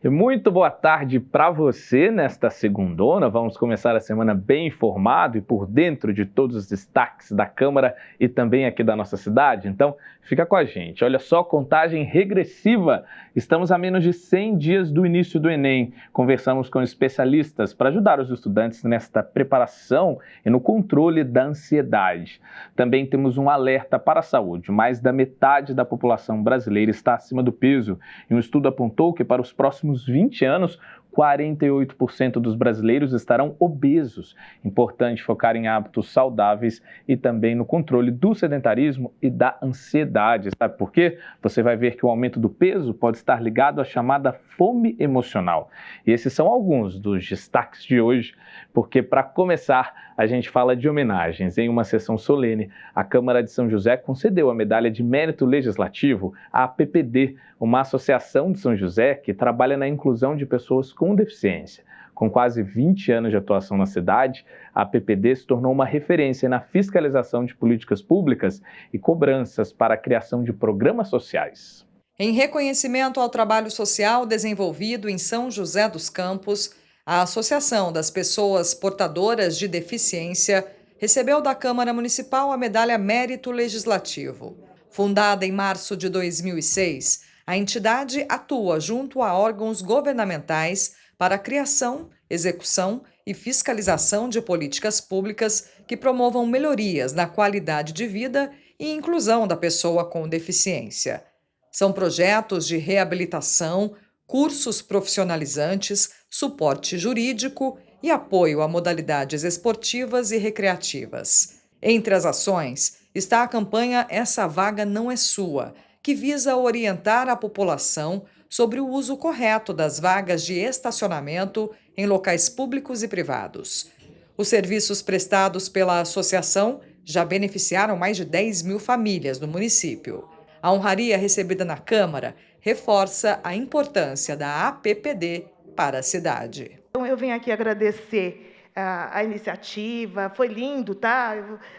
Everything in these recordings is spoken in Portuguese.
E muito boa tarde para você nesta segundona. Vamos começar a semana bem informado e por dentro de todos os destaques da Câmara e também aqui da nossa cidade. Então, fica com a gente. Olha só, contagem regressiva. Estamos a menos de 100 dias do início do Enem. Conversamos com especialistas para ajudar os estudantes nesta preparação e no controle da ansiedade. Também temos um alerta para a saúde. Mais da metade da população brasileira está acima do peso. E um estudo apontou que para os próximos 20 anos, 48% dos brasileiros estarão obesos. Importante focar em hábitos saudáveis e também no controle do sedentarismo e da ansiedade. Sabe por quê? Você vai ver que o aumento do peso pode estar ligado à chamada fome emocional. E esses são alguns dos destaques de hoje, porque para começar, a gente fala de homenagens. Em uma sessão solene, a Câmara de São José concedeu a Medalha de Mérito Legislativo à APPD, uma associação de São José que trabalha na inclusão de pessoas com deficiência. Com quase 20 anos de atuação na cidade, a APPD se tornou uma referência na fiscalização de políticas públicas e cobranças para a criação de programas sociais. Em reconhecimento ao trabalho social desenvolvido em São José dos Campos, a Associação das Pessoas Portadoras de Deficiência recebeu da Câmara Municipal a Medalha Mérito Legislativo. Fundada em março de 2006, a entidade atua junto a órgãos governamentais para a criação, execução e fiscalização de políticas públicas que promovam melhorias na qualidade de vida e inclusão da pessoa com deficiência. São projetos de reabilitação, cursos profissionalizantes, suporte jurídico e apoio a modalidades esportivas e recreativas. Entre as ações está a campanha Essa Vaga Não É Sua, que visa orientar a população sobre o uso correto das vagas de estacionamento em locais públicos e privados. Os serviços prestados pela associação já beneficiaram mais de 10 mil famílias no município. A honraria recebida na Câmara reforça a importância da APPD para a cidade. Então, eu venho aqui agradecer a iniciativa, foi lindo, tá?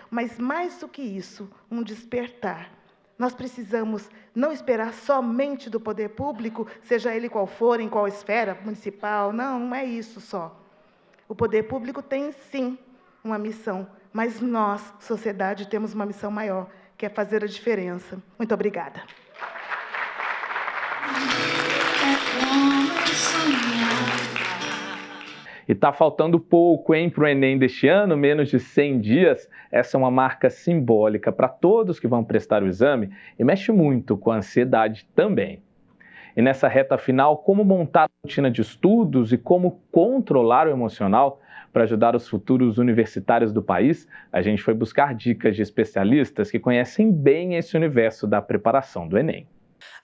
Mas mais do que isso, um despertar. Nós precisamos não esperar somente do poder público, seja ele qual for, em qual esfera, municipal, não é isso só. O poder público tem, sim, uma missão, mas nós, sociedade, temos uma missão maior, que é fazer a diferença. Muito obrigada. E está faltando pouco, para o Enem deste ano, menos de 100 dias. Essa é uma marca simbólica para todos que vão prestar o exame e mexe muito com a ansiedade também. E nessa reta final, como montar a rotina de estudos e como controlar o emocional para ajudar os futuros universitários do país, a gente foi buscar dicas de especialistas que conhecem bem esse universo da preparação do Enem.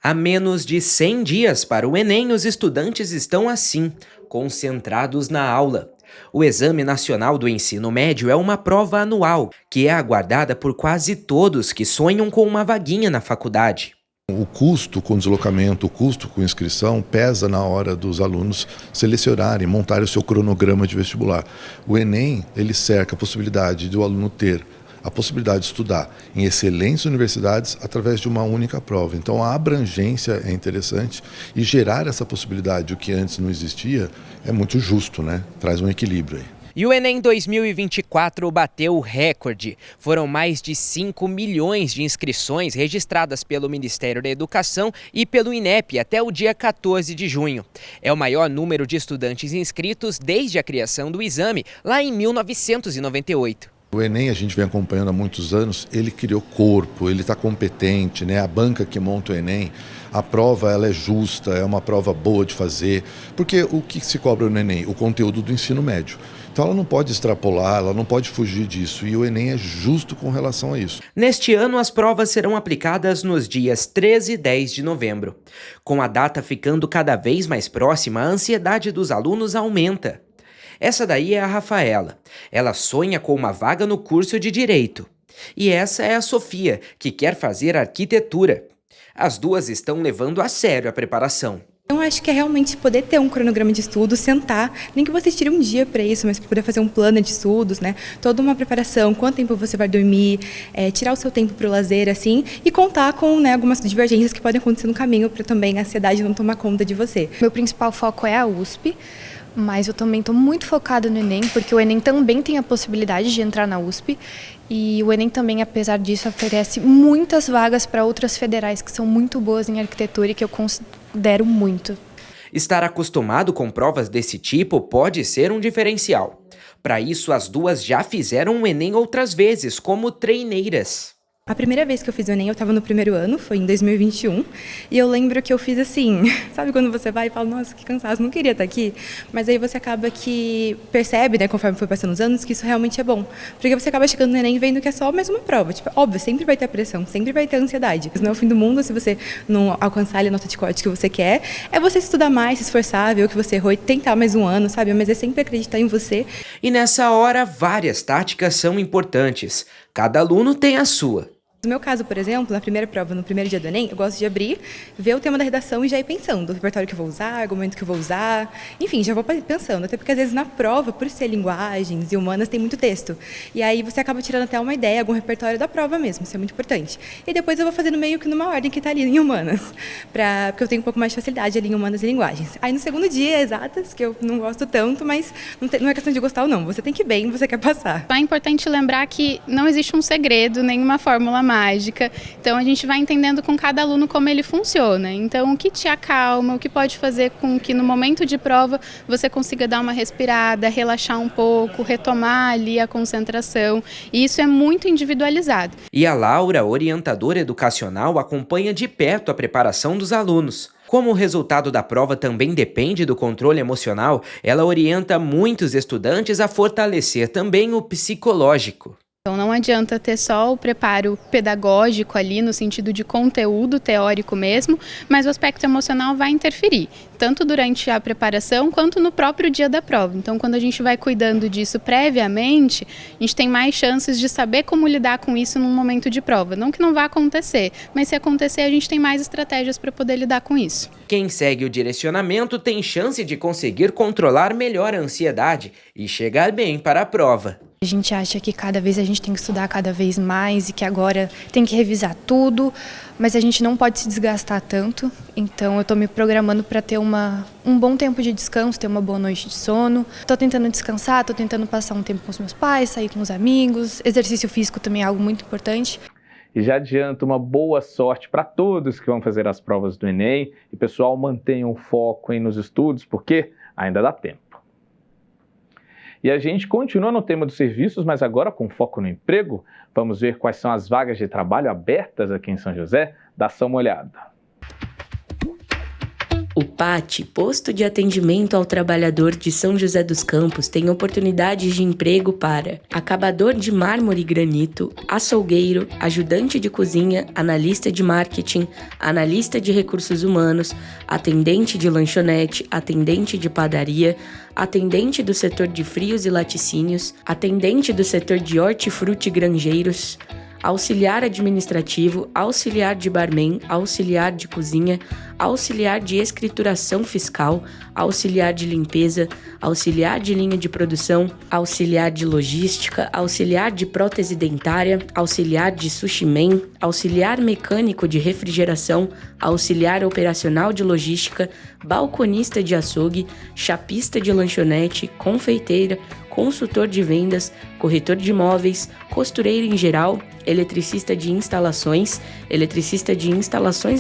A menos de 100 dias para o Enem, os estudantes estão assim, concentrados na aula. O Exame Nacional do Ensino Médio é uma prova anual, que é aguardada por quase todos que sonham com uma vaguinha na faculdade. O custo com deslocamento, o custo com inscrição pesa na hora dos alunos selecionarem, montarem o seu cronograma de vestibular. O Enem, ele cerca a possibilidade do aluno ter a possibilidade de estudar em excelentes universidades através de uma única prova. Então a abrangência é interessante e gerar essa possibilidade, o que antes não existia, é muito justo, né? Traz um equilíbrio aí. E o Enem 2024 bateu o recorde. Foram mais de 5 milhões de inscrições registradas pelo Ministério da Educação e pelo INEP até o dia 14 de junho. É o maior número de estudantes inscritos desde a criação do exame, lá em 1998. O Enem, a gente vem acompanhando há muitos anos, ele criou corpo, ele está competente, né? A banca que monta o Enem, a prova ela é justa, é uma prova boa de fazer, porque o que se cobra no Enem? O conteúdo do ensino médio. Então ela não pode extrapolar, ela não pode fugir disso, e o Enem é justo com relação a isso. Neste ano, as provas serão aplicadas nos dias 13 e 10 de novembro. Com a data ficando cada vez mais próxima, a ansiedade dos alunos aumenta. Essa daí é a Rafaela. Ela sonha com uma vaga no curso de Direito. E essa é a Sofia, que quer fazer arquitetura. As duas estão levando a sério a preparação. Eu acho que é realmente poder ter um cronograma de estudo, sentar, nem que você tire um dia para isso, mas poder fazer um plano de estudos, né? Toda uma preparação, quanto tempo você vai dormir, tirar o seu tempo para o lazer, assim, e contar com, né, algumas divergências que podem acontecer no caminho para também a ansiedade não tomar conta de você. Meu principal foco é a USP, mas eu também estou muito focada no Enem, porque o Enem também tem a possibilidade de entrar na USP, e o Enem também, apesar disso, oferece muitas vagas para outras federais que são muito boas em arquitetura e que eu considero muito. Estar acostumado com provas desse tipo pode ser um diferencial. Para isso, as duas já fizeram o Enem outras vezes, como treineiras. A primeira vez que eu fiz o Enem, eu estava no primeiro ano, foi em 2021, e eu lembro que eu fiz assim, sabe quando você vai e fala, nossa, que cansaço, não queria estar aqui, mas aí você acaba que percebe, né, conforme foi passando os anos, que isso realmente é bom, porque você acaba chegando no Enem vendo que é só mais uma prova, tipo, óbvio, sempre vai ter pressão, sempre vai ter ansiedade, mas não é o fim do mundo se você não alcançar ali a nota de corte que você quer, é você estudar mais, se esforçar, ver o que você errou e tentar mais um ano, sabe, mas é sempre acreditar em você. E nessa hora, várias táticas são importantes, cada aluno tem a sua. No meu caso, por exemplo, na primeira prova, no primeiro dia do Enem, eu gosto de abrir, ver o tema da redação e já ir pensando o repertório que eu vou usar, argumento que eu vou usar, enfim, já vou pensando, até porque às vezes na prova, por ser linguagens e humanas, tem muito texto. E aí você acaba tirando até uma ideia, algum repertório da prova mesmo, isso é muito importante. E depois eu vou fazendo meio que numa ordem que está ali em humanas, porque eu tenho um pouco mais de facilidade ali em humanas e linguagens. Aí no segundo dia, exatas, que eu não gosto tanto, mas não é questão de gostar ou não, você tem que ir bem, você quer passar. É importante lembrar que não existe um segredo, nenhuma fórmula mágica, então a gente vai entendendo com cada aluno como ele funciona, então o que te acalma, o que pode fazer com que no momento de prova você consiga dar uma respirada, relaxar um pouco, retomar ali a concentração, e isso é muito individualizado. E a Laura, orientadora educacional, acompanha de perto a preparação dos alunos. Como o resultado da prova também depende do controle emocional, ela orienta muitos estudantes a fortalecer também o psicológico. Então não adianta ter só o preparo pedagógico ali no sentido de conteúdo teórico mesmo, mas o aspecto emocional vai interferir, tanto durante a preparação quanto no próprio dia da prova. Então quando a gente vai cuidando disso previamente, a gente tem mais chances de saber como lidar com isso num momento de prova. Não que não vá acontecer, mas se acontecer a gente tem mais estratégias para poder lidar com isso. Quem segue o direcionamento tem chance de conseguir controlar melhor a ansiedade e chegar bem para a prova. A gente acha que cada vez a gente tem que estudar cada vez mais e que agora tem que revisar tudo, mas a gente não pode se desgastar tanto. Então eu estou me programando para ter um bom tempo de descanso, ter uma boa noite de sono. Estou tentando descansar, estou tentando passar um tempo com os meus pais, sair com os amigos. Exercício físico também é algo muito importante. E já adianto uma boa sorte para todos que vão fazer as provas do Enem. E pessoal, mantenham o foco nos estudos, porque ainda dá tempo. E a gente continua no tema dos serviços, mas agora com foco no emprego. Vamos ver quais são as vagas de trabalho abertas aqui em São José. Dá só uma olhada. O PAT, Posto de Atendimento ao Trabalhador de São José dos Campos, tem oportunidades de emprego para acabador de mármore e granito, açougueiro, ajudante de cozinha, analista de marketing, analista de recursos humanos, atendente de lanchonete, atendente de padaria, atendente do setor de frios e laticínios, atendente do setor de hortifruti e granjeiros, auxiliar administrativo, auxiliar de barman, auxiliar de cozinha, auxiliar de escrituração fiscal, auxiliar de limpeza, auxiliar de linha de produção, auxiliar de logística, auxiliar de prótese dentária, auxiliar de sushi man, auxiliar mecânico de refrigeração, auxiliar operacional de logística, balconista de açougue, chapista de lanchonete, confeiteira, consultor de vendas, corretor de imóveis, costureiro em geral, eletricista de instalações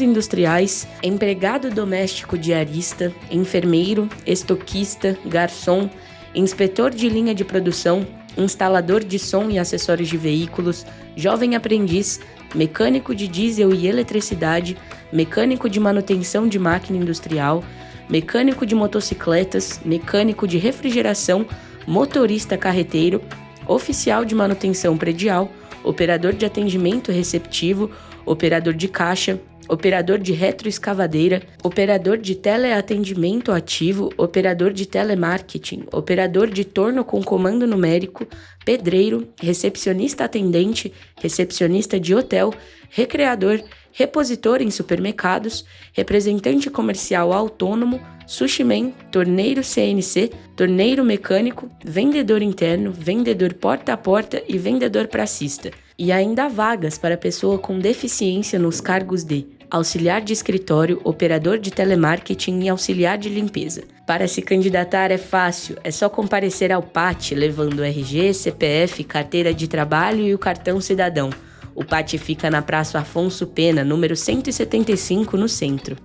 industriais, empregado doméstico diarista, enfermeiro, estoquista, garçom, inspetor de linha de produção, instalador de som e acessórios de veículos, jovem aprendiz, mecânico de diesel e eletricidade, mecânico de manutenção de máquina industrial, mecânico de motocicletas, mecânico de refrigeração, motorista carreteiro, oficial de manutenção predial, operador de atendimento receptivo, operador de caixa, operador de retroescavadeira, operador de teleatendimento ativo, operador de telemarketing, operador de torno com comando numérico, pedreiro, recepcionista atendente, recepcionista de hotel, recreador, repositor em supermercados, representante comercial autônomo, sushi man, torneiro CNC, torneiro mecânico, vendedor interno, vendedor porta a porta e vendedor pracista. E ainda há vagas para pessoa com deficiência nos cargos de auxiliar de escritório, operador de telemarketing e auxiliar de limpeza. Para se candidatar é fácil, é só comparecer ao PAT levando RG, CPF, carteira de trabalho e o cartão cidadão. O PAT fica na Praça Afonso Pena, número 175, no centro.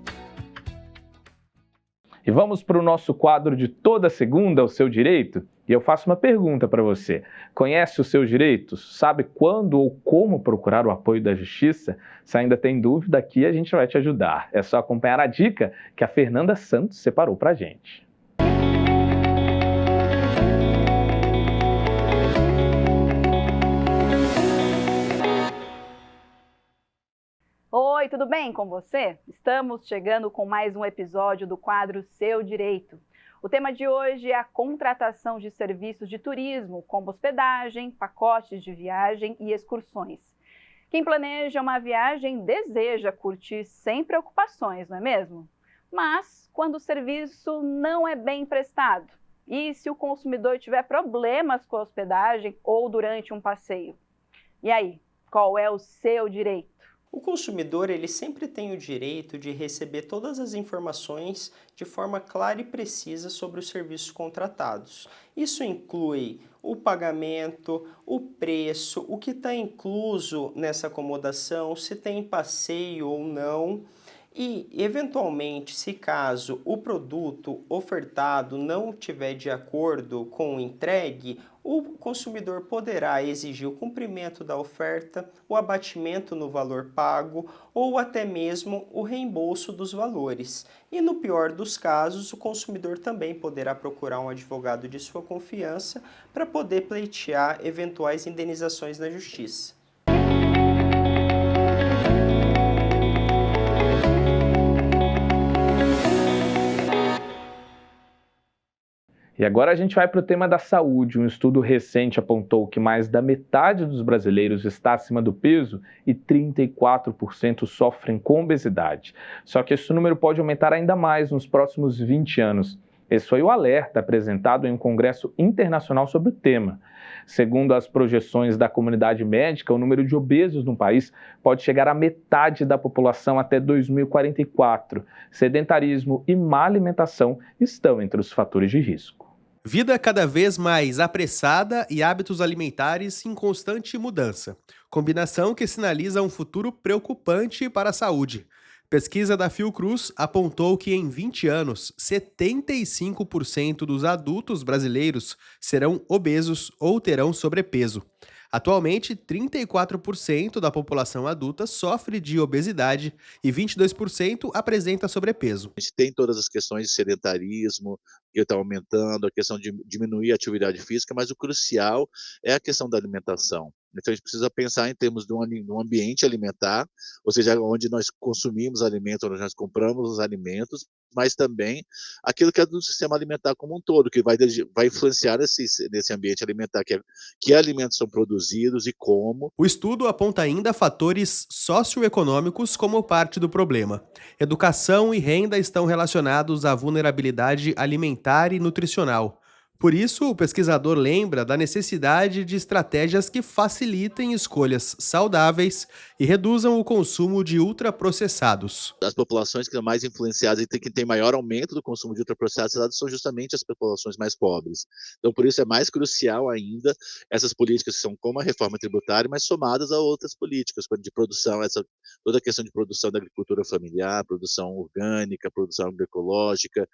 E vamos para o nosso quadro de toda segunda, o seu direito? E eu faço uma pergunta para você. Conhece os seus direitos? Sabe quando ou como procurar o apoio da justiça? Se ainda tem dúvida, aqui a gente vai te ajudar. É só acompanhar a dica que a Fernanda Santos separou para a gente. Oi, tudo bem com você? Estamos chegando com mais um episódio do quadro Seu Direito. O tema de hoje é a contratação de serviços de turismo, como hospedagem, pacotes de viagem e excursões. Quem planeja uma viagem deseja curtir sem preocupações, não é mesmo? Mas quando o serviço não é bem prestado, e se o consumidor tiver problemas com a hospedagem ou durante um passeio? E aí, qual é o seu direito? O consumidor ele sempre tem o direito de receber todas as informações de forma clara e precisa sobre os serviços contratados. Isso inclui o pagamento, o preço, o que está incluso nessa acomodação, se tem passeio ou não. E, eventualmente, se caso o produto ofertado não estiver de acordo com o entregue, o consumidor poderá exigir o cumprimento da oferta, o abatimento no valor pago ou até mesmo o reembolso dos valores. E, no pior dos casos, o consumidor também poderá procurar um advogado de sua confiança para poder pleitear eventuais indenizações na justiça. E agora a gente vai para o tema da saúde. Um estudo recente apontou que mais da metade dos brasileiros está acima do peso e 34% sofrem com obesidade. Só que esse número pode aumentar ainda mais nos próximos 20 anos. Esse foi o alerta apresentado em um congresso internacional sobre o tema. Segundo as projeções da comunidade médica, o número de obesos no país pode chegar à metade da população até 2044. Sedentarismo e má alimentação estão entre os fatores de risco. Vida cada vez mais apressada e hábitos alimentares em constante mudança. Combinação que sinaliza um futuro preocupante para a saúde. Pesquisa da Fiocruz apontou que em 20 anos, 75% dos adultos brasileiros serão obesos ou terão sobrepeso. Atualmente, 34% da população adulta sofre de obesidade e 22% apresenta sobrepeso. A gente tem todas as questões de sedentarismo, que está aumentando, a questão de diminuir a atividade física, mas o crucial é a questão da alimentação. Então, a gente precisa pensar em termos de um ambiente alimentar, ou seja, onde nós consumimos alimentos, onde nós compramos os alimentos, mas também aquilo que é do sistema alimentar como um todo, que vai influenciar nesse ambiente alimentar, que alimentos são produzidos e como. O estudo aponta ainda fatores socioeconômicos como parte do problema. Educação e renda estão relacionados à vulnerabilidade alimentar e nutricional. Por isso, o pesquisador lembra da necessidade de estratégias que facilitem escolhas saudáveis e reduzam o consumo de ultraprocessados. As populações que são mais influenciadas e que têm maior aumento do consumo de ultraprocessados são justamente as populações mais pobres. Então, por isso é mais crucial ainda essas políticas que são como a reforma tributária, mas somadas a outras políticas de produção, toda a questão de produção da agricultura familiar, produção orgânica, produção agroecológica,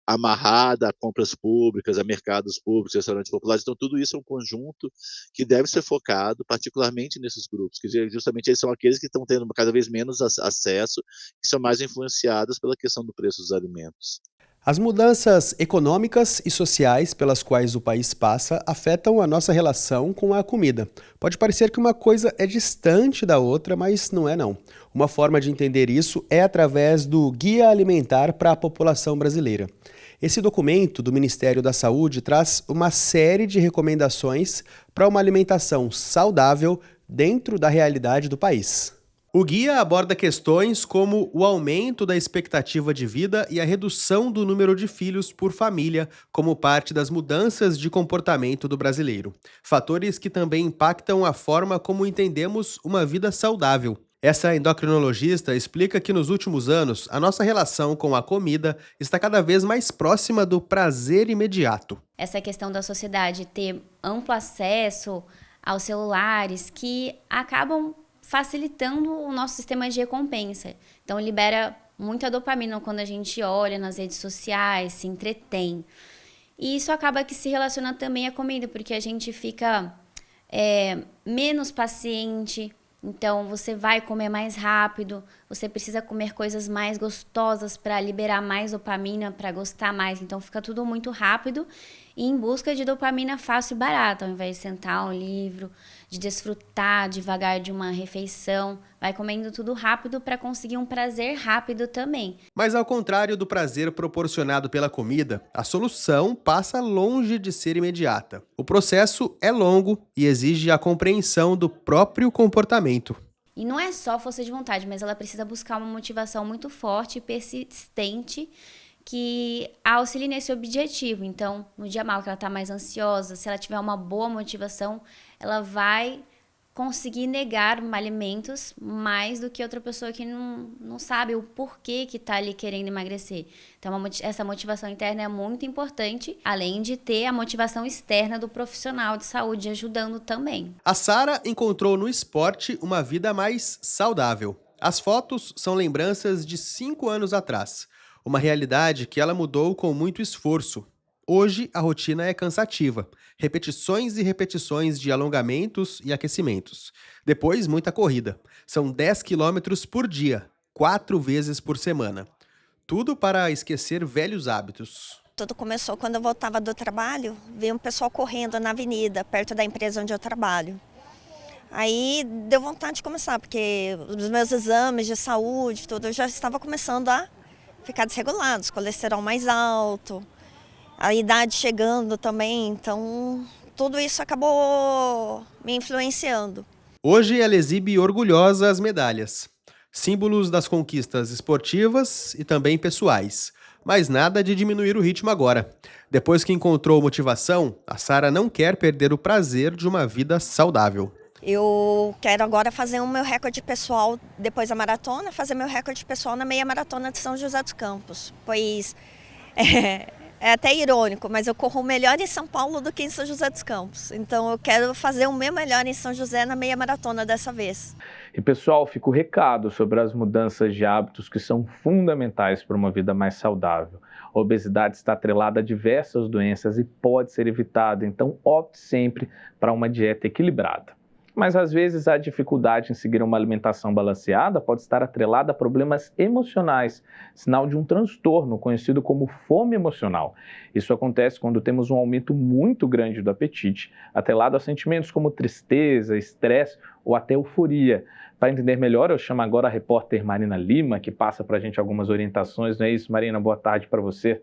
amarrada a compras públicas, a mercados públicos, restaurantes populares. Então, tudo isso é um conjunto que deve ser focado, particularmente nesses grupos, que justamente eles são aqueles que estão tendo cada vez menos acesso, que são mais influenciados pela questão do preço dos alimentos. As mudanças econômicas e sociais pelas quais o país passa afetam a nossa relação com a comida. Pode parecer que uma coisa é distante da outra, mas não é não. Uma forma de entender isso é através do Guia Alimentar para a População Brasileira. Esse documento do Ministério da Saúde traz uma série de recomendações para uma alimentação saudável dentro da realidade do país. O guia aborda questões como o aumento da expectativa de vida e a redução do número de filhos por família como parte das mudanças de comportamento do brasileiro. Fatores que também impactam a forma como entendemos uma vida saudável. Essa endocrinologista explica que nos últimos anos, a nossa relação com a comida está cada vez mais próxima do prazer imediato. Essa questão da sociedade ter amplo acesso aos celulares que acabam facilitando o nosso sistema de recompensa. Então, libera muita dopamina quando a gente olha nas redes sociais, se entretém. E isso acaba que se relaciona também à comida, porque a gente fica menos paciente. Então, você vai comer mais rápido, você precisa comer coisas mais gostosas para liberar mais dopamina, para gostar mais. Então, fica tudo muito rápido e em busca de dopamina fácil e barata, ao invés de sentar um livro, de desfrutar devagar de uma refeição. Vai comendo tudo rápido para conseguir um prazer rápido também. Mas ao contrário do prazer proporcionado pela comida, a solução passa longe de ser imediata. O processo é longo e exige a compreensão do próprio comportamento. E não é só força de vontade, mas ela precisa buscar uma motivação muito forte e persistente que auxilie nesse objetivo. Então, no dia mal que ela está mais ansiosa, se ela tiver uma boa motivação, ela vai conseguir negar alimentos mais do que outra pessoa que não sabe o porquê que está ali querendo emagrecer. Então, essa motivação interna é muito importante, além de ter a motivação externa do profissional de saúde ajudando também. A Sara encontrou no esporte uma vida mais saudável. As fotos são lembranças de 5 anos atrás, uma realidade que ela mudou com muito esforço. Hoje, a rotina é cansativa. Repetições e repetições de alongamentos e aquecimentos. Depois, muita corrida. São 10 quilômetros por dia, 4 vezes por semana. Tudo para esquecer velhos hábitos. Tudo começou quando eu voltava do trabalho, veio um pessoal correndo na avenida, perto da empresa onde eu trabalho. Aí deu vontade de começar, porque os meus exames de saúde, tudo, eu já estava começando a ficar desregulados, colesterol mais alto, a idade chegando também, então tudo isso acabou me influenciando. Hoje ela exibe orgulhosa as medalhas, símbolos das conquistas esportivas e também pessoais, mas nada de diminuir o ritmo agora. Depois que encontrou motivação, a Sara não quer perder o prazer de uma vida saudável. Eu quero agora fazer o meu recorde pessoal, depois da maratona, fazer meu recorde pessoal na meia maratona de São José dos Campos, pois é até irônico, mas eu corro melhor em São Paulo do que em São José dos Campos. Então eu quero fazer o meu melhor em São José na meia maratona dessa vez. E pessoal, fica o recado sobre as mudanças de hábitos que são fundamentais para uma vida mais saudável. A obesidade está atrelada a diversas doenças e pode ser evitada, então opte sempre para uma dieta equilibrada. Mas às vezes a dificuldade em seguir uma alimentação balanceada pode estar atrelada a problemas emocionais, sinal de um transtorno conhecido como fome emocional. Isso acontece quando temos um aumento muito grande do apetite, atrelado a sentimentos como tristeza, estresse ou até euforia. Para entender melhor, eu chamo agora a repórter Marina Lima, que passa para a gente algumas orientações. Não é isso, Marina? Boa tarde para você.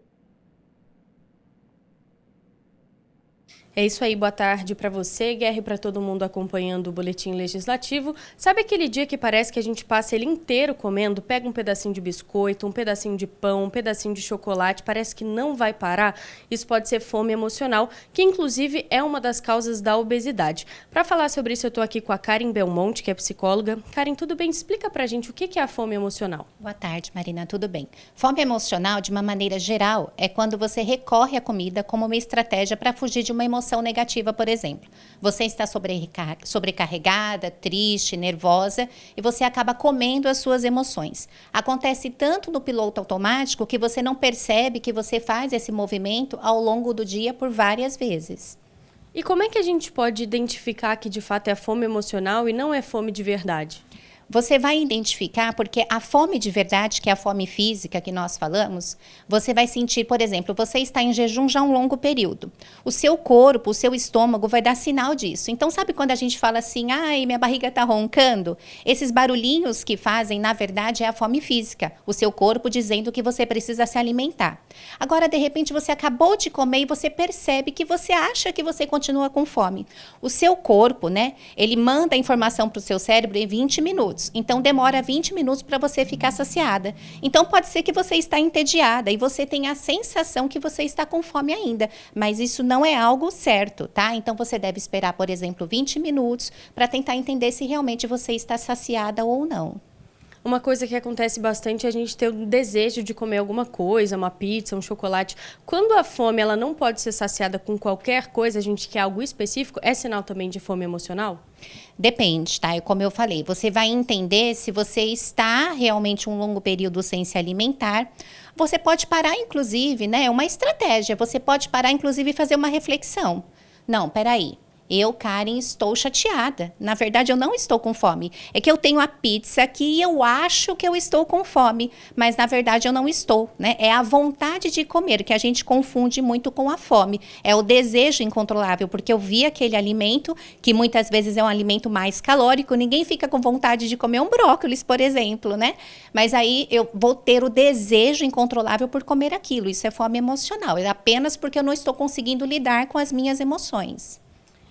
É isso aí, boa tarde para você, Guerra, e para todo mundo acompanhando o Boletim Legislativo. Sabe aquele dia que parece que a gente passa ele inteiro comendo, pega um pedacinho de biscoito, um pedacinho de pão, um pedacinho de chocolate, parece que não vai parar? Isso pode ser fome emocional, que inclusive é uma das causas da obesidade. Para falar sobre isso, eu estou aqui com a Karen Belmonte, que é psicóloga. Karen, tudo bem? Explica para a gente o que é a fome emocional. Boa tarde, Marina, tudo bem? Fome emocional, de uma maneira geral, é quando você recorre à comida como uma estratégia para fugir de uma emoção negativa, por exemplo. Você está sobrecarregada, triste, nervosa e você acaba comendo as suas emoções. Acontece tanto no piloto automático que você não percebe que você faz esse movimento ao longo do dia por várias vezes. E como é que a gente pode identificar que de fato é fome emocional e não é fome de verdade? Você vai identificar, porque a fome de verdade, que é a fome física que nós falamos, você vai sentir, por exemplo, você está em jejum já há um longo período. O seu corpo, o seu estômago vai dar sinal disso. Então, sabe quando a gente fala assim, ai, minha barriga está roncando? Esses barulhinhos que fazem, na verdade, é a fome física. O seu corpo dizendo que você precisa se alimentar. Agora, de repente, você acabou de comer e você percebe que você acha que você continua com fome. O seu corpo, né, ele manda a informação para o seu cérebro em 20 minutos. minutos. Então, demora 20 minutos para você ficar saciada. Então, pode ser que você está entediada e você tenha a sensação que você está com fome ainda, mas isso não é algo certo, tá? Então, você deve esperar, por exemplo, 20 minutos para tentar entender se realmente você está saciada ou não. Uma coisa que acontece bastante é a gente ter o desejo de comer alguma coisa, uma pizza, um chocolate. Quando a fome ela não pode ser saciada com qualquer coisa, a gente quer algo específico, é sinal também de fome emocional? Depende, tá? E como eu falei, você vai entender se você está realmente um longo período sem se alimentar. Você pode parar, inclusive, né? É uma estratégia. Você pode parar, inclusive, e fazer uma reflexão. Não, peraí. Eu, Karen, estou chateada. Na verdade, eu não estou com fome. É que eu tenho a pizza aqui e eu acho que eu estou com fome. Mas, na verdade, eu não estou, né? É a vontade de comer, que a gente confunde muito com a fome. É o desejo incontrolável, porque eu vi aquele alimento, que muitas vezes é um alimento mais calórico. Ninguém fica com vontade de comer um brócolis, por exemplo, né? Mas aí eu vou ter o desejo incontrolável por comer aquilo. Isso é fome emocional. É apenas porque eu não estou conseguindo lidar com as minhas emoções.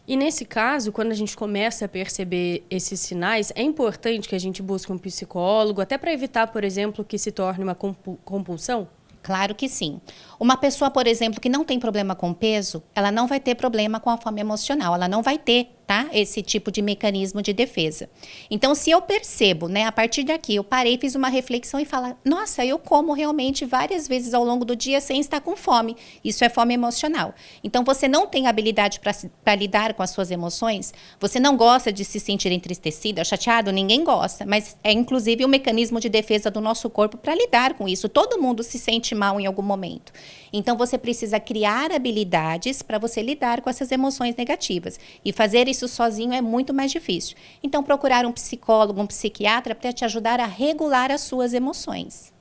E nesse caso, quando a gente começa a perceber esses sinais, é importante que a gente busque um psicólogo, até para evitar, por exemplo, que se torne uma compulsão? Claro que sim. Uma pessoa, por exemplo, que não tem problema com peso, ela não vai ter problema com a fome emocional, ela não vai ter, tá? Esse tipo de mecanismo de defesa. Então, se eu percebo, né, a partir daqui, eu parei, fiz uma reflexão e falo, nossa, eu como realmente várias vezes ao longo do dia sem estar com fome. Isso é fome emocional. Então, você não tem habilidade para lidar com as suas emoções, você não gosta de se sentir entristecida, chateado, ninguém gosta, mas é inclusive um mecanismo de defesa do nosso corpo para lidar com isso. Todo mundo se sente mal em algum momento. Então, você precisa criar habilidades para você lidar com essas emoções negativas. E fazer isso sozinho é muito mais difícil. Então, procurar um psicólogo, um psiquiatra para te ajudar a regular as suas emoções.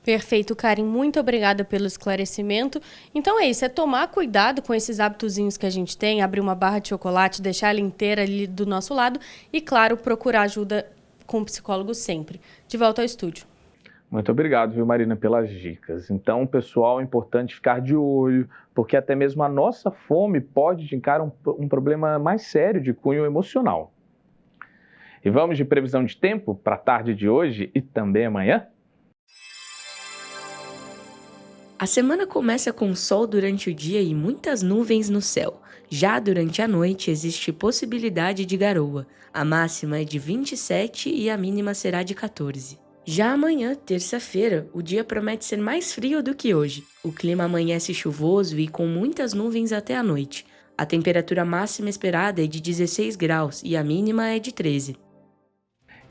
Perfeito, Karen. Muito obrigada pelo esclarecimento. Então é isso, é tomar cuidado com esses hábitozinhos que a gente tem, abrir uma barra de chocolate, deixar ela inteira ali do nosso lado e, claro, procurar ajuda com o psicólogo sempre. De volta ao estúdio. Muito obrigado, viu, Marina, pelas dicas. Então, pessoal, é importante ficar de olho, porque até mesmo a nossa fome pode indicar um problema mais sério de cunho emocional. E vamos de previsão de tempo para a tarde de hoje e também amanhã? A semana começa com sol durante o dia e muitas nuvens no céu. Já durante a noite existe possibilidade de garoa. A máxima é de 27 e a mínima será de 14. Já amanhã, terça-feira, o dia promete ser mais frio do que hoje. O clima amanhece chuvoso e com muitas nuvens até a noite. A temperatura máxima esperada é de 16 graus e a mínima é de 13.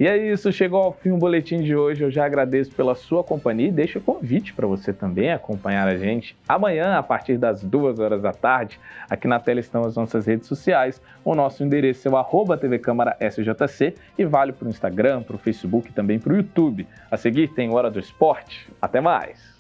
E é isso, chegou ao fim o boletim de hoje. Eu já agradeço pela sua companhia e deixo o convite para você também acompanhar a gente amanhã, a partir das 2 horas da tarde. Aqui na tela estão as nossas redes sociais. O nosso endereço é o @TV Câmara SJC e vale para o Instagram, para o Facebook e também para o YouTube. A seguir tem Hora do Esporte. Até mais!